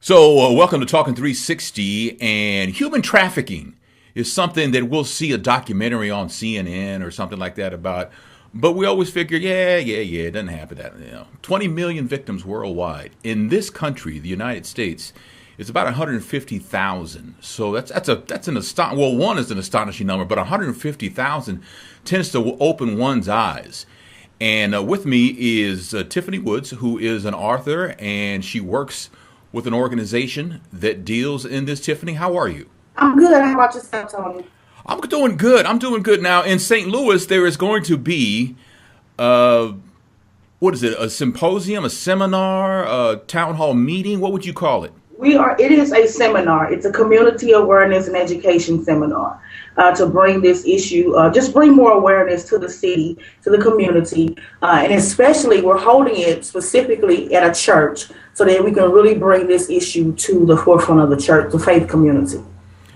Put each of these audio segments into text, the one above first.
So, welcome to Talkin 360. And human trafficking is something that we'll see a documentary on CNN or something like that about. But we always figure, it doesn't happen. 20 million victims worldwide. In this country, the United States, it's about 150,000. So that's an one is an astonishing number, but 150,000 tends to open one's eyes. And with me is Tiffany Woods, who is an author, and she works with an organization that deals in this. Tiffany, how are you? I'm good. How about yourself, Tony? I'm doing good. Now, in St. Louis, there is going to be, what is it, a symposium, a seminar, a town hall meeting? What would you call it? It is a seminar. It's a community awareness and education seminar to bring this issue, just bring more awareness to the city, to the community. And especially we're holding it specifically at a church so that we can really bring this issue to the forefront of the church, the faith community.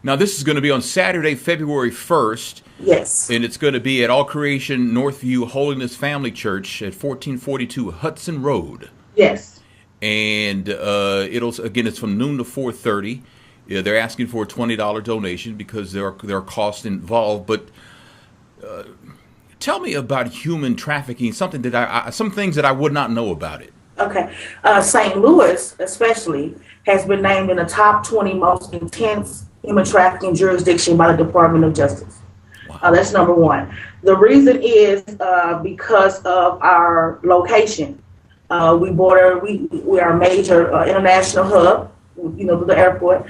Now, this is going to be on Saturday, February 1st. Yes. And it's going to be at All Creation Northview Holiness Family Church at 1442 Hudson Road. Yes. And it's from noon to 4:30. Yeah, they're asking for a $20 donation because there are costs involved. But tell me about human trafficking. Some things that I would not know about it. Okay. St. Louis, especially, has been named in the top 20 most intense human trafficking jurisdiction by the Department of Justice. Wow. That's number one. The reason is because of our location. We are a major international hub, the airport.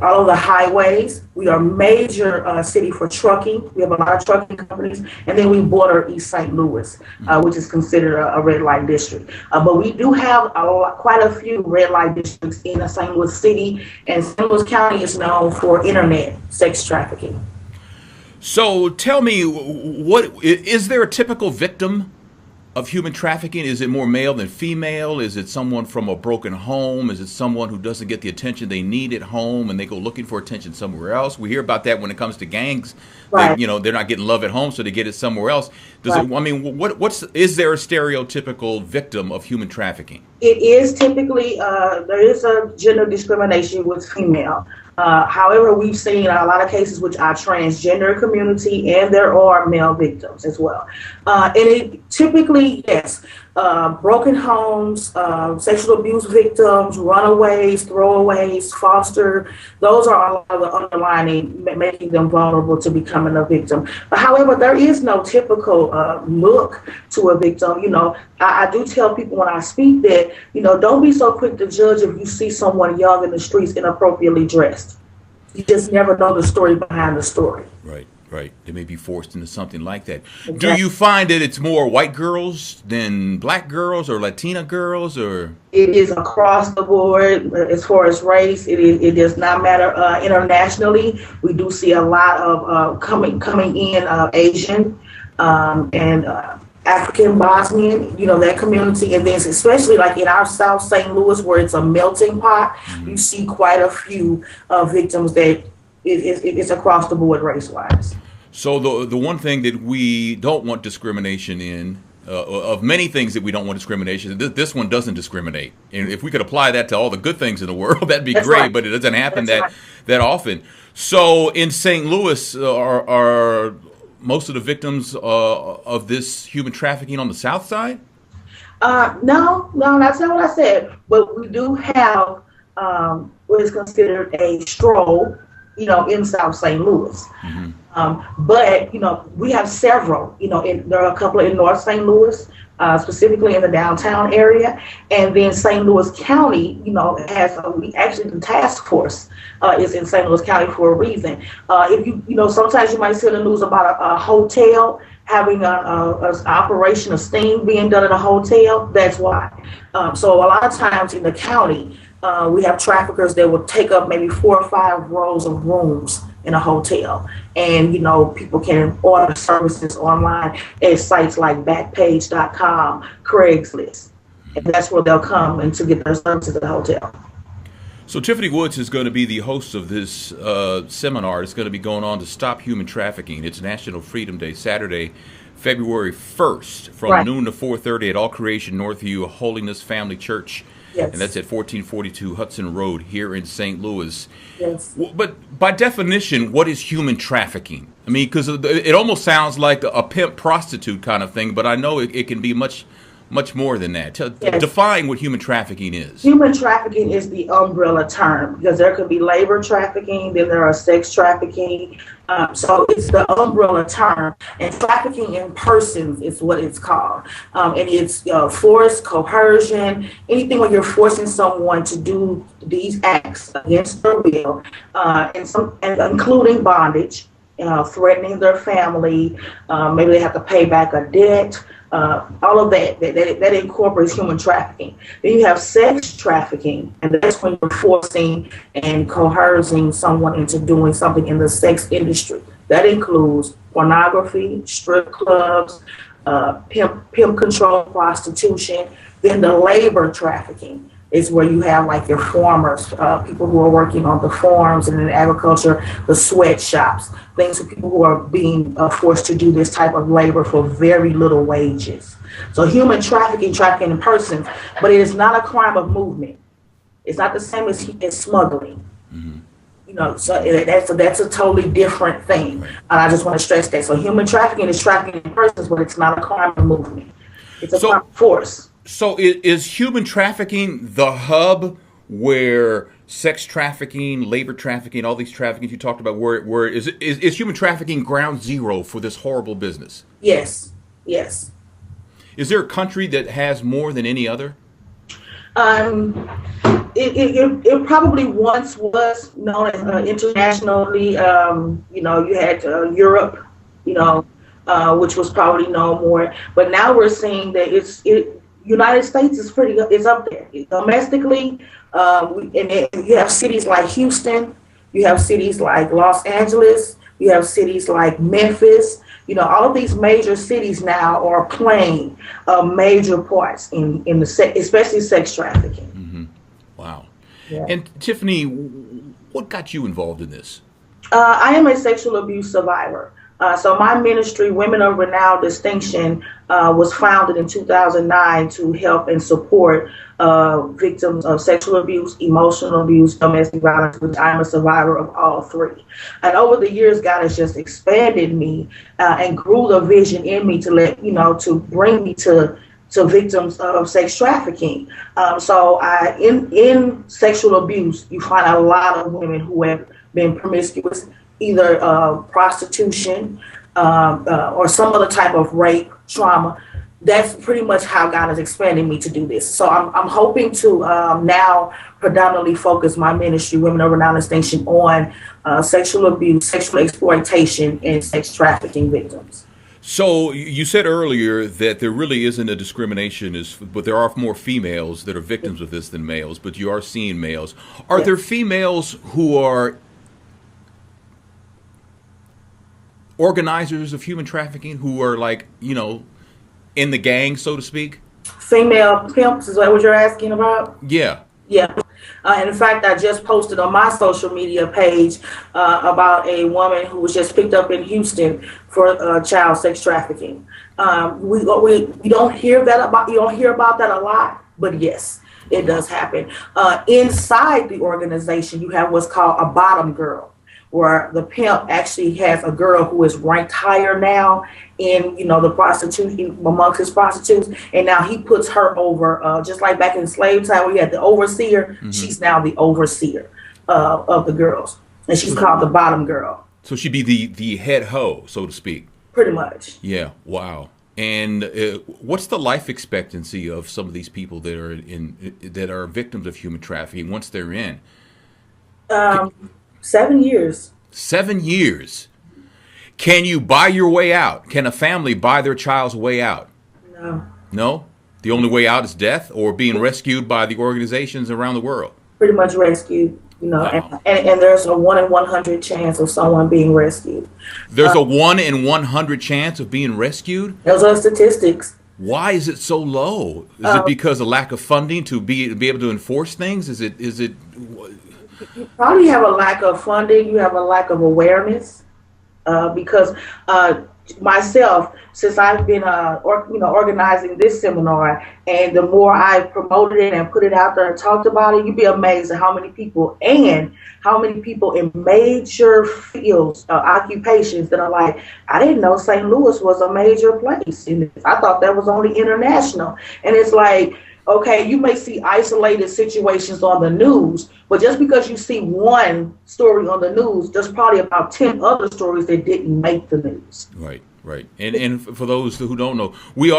All of the highways. We are a major city for trucking. We have a lot of trucking companies. And then we border East St. Louis, which is considered a red light district. But we do have quite a few red light districts in St. Louis City. And St. Louis County is known for internet sex trafficking. So tell me, is there a typical victim of human trafficking? Is it more male than female? Is it someone from a broken home? Is it someone who doesn't get the attention they need at home and they go looking for attention somewhere else? We hear about that when it comes to gangs. Right. They're not getting love at home, so they get it somewhere else. Is there a stereotypical victim of human trafficking? It is typically, there is a gender discrimination with female. However, we've seen a lot of cases which are transgender community, and there are male victims as well. And it typically, yes, broken homes, sexual abuse victims, runaways, throwaways, foster, those are a lot of the underlining, making them vulnerable to becoming a victim. But however, there is no typical look to a victim. I do tell people when I speak that, don't be so quick to judge if you see someone young in the streets inappropriately dressed. You just never know the story behind the story. Right. They may be forced into something like that. Exactly. Do you find that it's more white girls than black girls or Latina girls, or? It is across the board as far as race. It does not matter. Internationally, we do see a lot of coming in Asian and African Bosnian, that community, and then especially like in our South St. Louis, where it's a melting pot, you see quite a few victims that it's across the board race-wise. So the one thing that we don't want discrimination in, of many things that we don't want discrimination, this one doesn't discriminate. And if we could apply that to all the good things in the world, that'd be great. Right. But it doesn't happen that often. So in St. Louis, are most of the victims of this human trafficking on the south side? No, that's not what I said. But we do have what is considered a stroll, in South St. Louis. Mm-hmm. But we have several. There are a couple in North St. Louis, specifically in the downtown area, and then St. Louis County, has the task force is in St. Louis County for a reason. If sometimes you might see in the news about a hotel having an operation of sting being done in a hotel. That's why. So a lot of times in the county, we have traffickers that will take up maybe 4 or 5 rows of rooms in a hotel. And, people can order services online at sites like Backpage.com, Craigslist. And that's where they'll come and to get their services at the hotel. So Tiffany Woods is going to be the host of this seminar. It's going to be going on to stop human trafficking. It's National Freedom Day, Saturday, February 1st, from noon to 4:30 at All Creation Northview Holiness Family Church and that's Yes. at 1442 Hudson Road here in St. Louis. Yes. But by definition, what is human trafficking? I mean, because it almost sounds like a pimp prostitute kind of thing, but I know it can be much more than that. Yes. Define what human trafficking is. Human trafficking is the umbrella term because there could be labor trafficking, then there are sex trafficking. So it's the umbrella term, and trafficking in persons is what it's called. And it's force, coercion, anything where you're forcing someone to do these acts against their will, and including bondage, threatening their family. Maybe they have to pay back a debt. All of that incorporates human trafficking. Then you have sex trafficking, and that's when you're forcing and coercing someone into doing something in the sex industry. That includes pornography, strip clubs, pimp control, prostitution. Then the labor trafficking is where you have like your farmers, people who are working on the farms and in agriculture, the sweatshops, things for people who are being forced to do this type of labor for very little wages. So human trafficking in persons, but it is not a crime of movement. It's not the same as smuggling. Mm-hmm. So that's a totally different thing. And I just want to stress that. So human trafficking is trafficking in persons, but it's not a crime of movement. It's a crime of force. So is human trafficking the hub where sex trafficking, labor trafficking, all these traffickings you talked about, where is human trafficking ground zero for this horrible business? Yes. Yes. Is there a country that has more than any other? It probably once was known as internationally. You had Europe, which was probably known more. But now we're seeing that United States is up there domestically. And you have cities like Houston, you have cities like Los Angeles, you have cities like Memphis. All of these major cities now are playing major parts in especially sex trafficking. Mm-hmm. Wow. Yeah. And Tiffany, what got you involved in this? I am a sexual abuse survivor. So my ministry, Women of Renowned Distinction, was founded in 2009 to help and support victims of sexual abuse, emotional abuse, domestic violence, which I'm a survivor of all three. And over the years, God has just expanded me and grew the vision in me to bring me to victims of sex trafficking. So in sexual abuse, you find a lot of women who have been promiscuous, either prostitution or some other type of rape, trauma. That's pretty much how God has expanded me to do this. So I'm hoping to now predominantly focus my ministry, Women of Renowned Distinction, on sexual abuse, sexual exploitation, and sex trafficking victims. So you said earlier that there really isn't a discrimination, but there are more females that are victims of this than males, but you are seeing males. Are there females who are organizers of human trafficking, who are in the gang, so to speak? Female pimps, is that what you're asking about? Yeah. Yeah. In fact, I just posted on my social media page about a woman who was just picked up in Houston for child sex trafficking. We don't hear that about. You don't hear about that a lot, but yes, it does happen. Inside the organization, you have what's called a bottom girl, where the pimp actually has a girl who is ranked higher now in, the prostitution, amongst his prostitutes, and now he puts her over, just like back in slave time where you had the overseer. Mm-hmm. She's now the overseer of the girls, and she's called the bottom girl. So she'd be the head hoe, so to speak. Pretty much. Yeah. Wow. And what's the life expectancy of some of these people that are victims of human trafficking once they're in? 7 years. 7 years. Can you buy your way out? Can a family buy their child's way out? No. No? The only way out is death or being rescued by the organizations around the world? Pretty much rescued, Wow. and there's a 1 in 100 chance of someone being rescued. There's a 1 in 100 chance of being rescued? Those are statistics. Why is it so low? Is it because of lack of funding to be able to enforce things? Is it? You probably have a lack of funding. You have a lack of awareness because myself, since I've been organizing this seminar, and the more I promoted it and put it out there and talked about it, you'd be amazed at how many people in major fields, occupations, that are like, I didn't know St. Louis was a major place. And I thought that was only international. And it's like, okay, you may see isolated situations on the news, but just because you see one story on the news, there's probably about 10 other stories that didn't make the news. Right, right. And for those who don't know,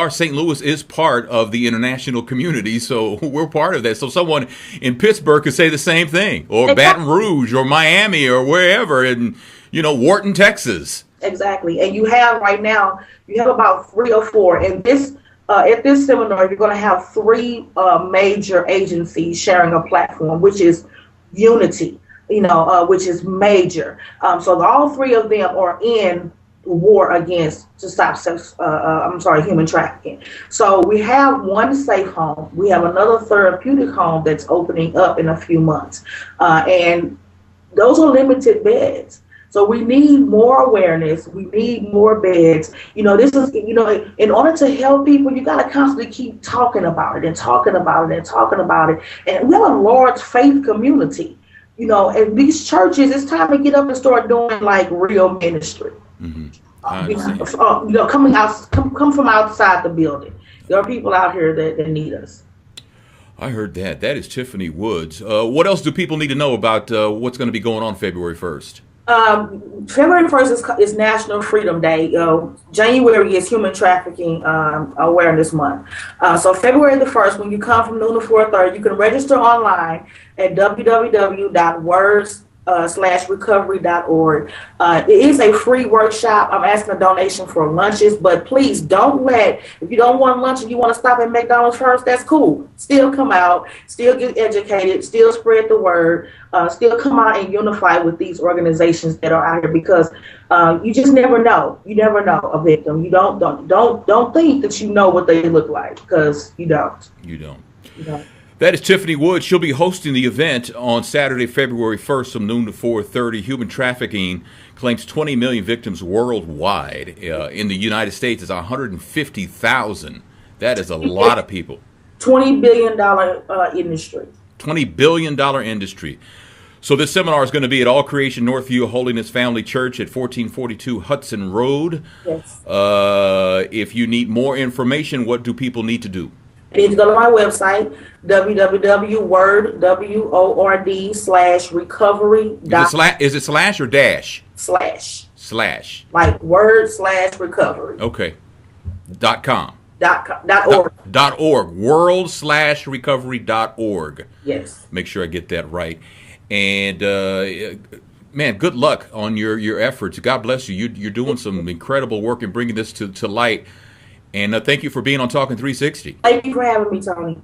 St. Louis is part of the international community, so we're part of that. So someone in Pittsburgh could say the same thing, or Baton Rouge, or Miami, or wherever, in, Wharton, Texas. Exactly. And you have right now, about 3 or 4. And this at this seminar, you're going to have 3 major agencies sharing a platform, which is Unity, which is major. So all 3 of them are in war to stop human trafficking. So we have one safe home. We have another therapeutic home that's opening up in a few months. And those are limited beds. So we need more awareness. We need more beds. This is, in order to help people, you got to constantly keep talking about it and talking about it and talking about it. And we have a large faith community, and these churches, it's time to get up and start doing like real ministry. Mm-hmm. Come from outside the building. There are people out here that need us. I heard that. That is Tiffany Woods. What else do people need to know about what's going to be going on February 1st? February 1st is National Freedom Day. January is Human Trafficking Awareness Month. So February the 1st, when you come from noon to 4:30, you can register online at www.words/recovery.org. It is a free workshop. I'm asking a donation for lunches, but please if you don't want lunch and you want to stop at McDonald's first, that's cool. Still come out, still get educated, still spread the word, still come out and unify with these organizations that are out here, because you just never know. You never know a victim. You don't think that you know what they look like, because you don't. You don't. You don't. That is Tiffany Wood. She'll be hosting the event on Saturday, February 1st from noon to 4:30. Human trafficking claims 20 million victims worldwide. In the United States, it's 150,000. That is a lot of people. $20 billion industry. $20 billion industry. So this seminar is going to be at All Creation Northview Holiness Family Church at 1442 Hudson Road. Yes. If you need more information, what do people need to do? You need to go to my website, www.word/recovery. Is it slash or dash? Slash. Slash. Like word/recovery. Okay. .com. .org. .org. World/recovery.org. Yes. Make sure I get that right. And man, good luck on your efforts. God bless you. You're doing some incredible work and bringing this to light. And thank you for being on Talkin 360. Thank you for having me, Tony.